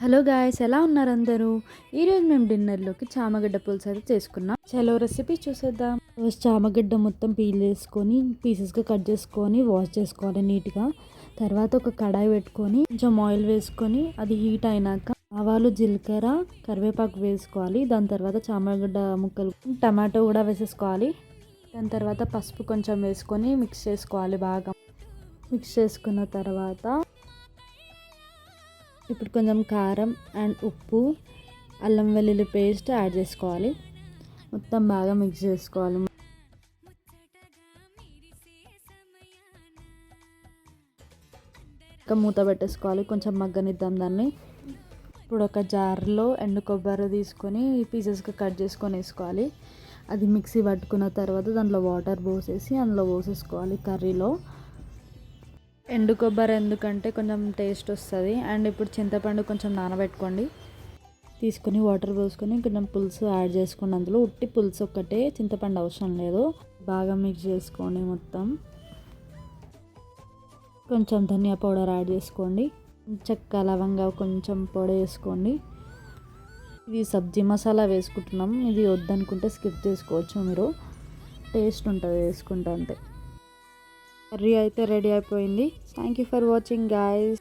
Hello guys, ఎలా ఉన్నారు అందరూ? ఈరోజు మేము డిన్నర్లోకి చామగడ్డ పులుసు అయితే చేసుకున్నాం. చలో రెసిపీ చూసేద్దాం. ఫస్ట్ చామగడ్డ మొత్తం పీల్ చేసుకొని పీసెస్గా కట్ చేసుకొని వాష్ చేసుకోవాలి నీట్గా. తర్వాత ఒక కడాయి పెట్టుకొని కొంచెం ఆయిల్ వేసుకొని అది హీట్ అయినాక ఆవాలు, జీలకర్ర, కరివేపాకు వేసుకోవాలి. దాని తర్వాత చామగడ్డ ముక్కలు, టమాటో కూడా వేసేసుకోవాలి. దాని తర్వాత పసుపు కొంచెం వేసుకొని మిక్స్ చేసుకోవాలి. బాగా మిక్స్ చేసుకున్న తర్వాత ఇప్పుడు కొంచెం కారం అండ్ ఉప్పు, అల్లం వెల్లుల్లి పేస్ట్ యాడ్ చేసుకోవాలి. మొత్తం బాగా మిక్స్ చేసుకోవాలి. ఇంకా మూత పెట్టేసుకోవాలి, కొంచెం మగ్గనిద్దాం దాన్ని. ఇప్పుడు ఒక జార్లో ఎండు కొబ్బరి తీసుకొని పీసెస్గా కట్ చేసుకొని వేసుకోవాలి. అది మిక్సీ పట్టుకున్న తర్వాత దాంట్లో వాటర్ పోసేసి అందులో పోసేసుకోవాలి కర్రీలో. ఎండు కొబ్బరి ఎందుకంటే కొంచెం టేస్ట్ వస్తుంది. అండ్ ఇప్పుడు చింతపండు కొంచెం నానబెట్టుకోండి, తీసుకొని వాటర్ పోసుకొని కొంచెం పులుసు యాడ్ చేసుకోండి. అందులో ఉట్టి పులుసు ఒక్కటే, చింతపండు అవసరం లేదు. బాగా మిక్స్ చేసుకోండి మొత్తం. కొంచెం ధనియా పౌడర్ యాడ్ చేసుకోండి, చెక్క లవంగా కొంచెం పొడి వేసుకోండి. ఇది సబ్జీ మసాలా వేసుకుంటున్నాం, ఇది వద్దనుకుంటే స్కిప్ చేసుకోవచ్చు మీరు, టేస్ట్ ఉంటుంది వేసుకుంటే. అంతే, కర్రీ అయితే రెడీ అయిపోయింది. Thank you for watching guys.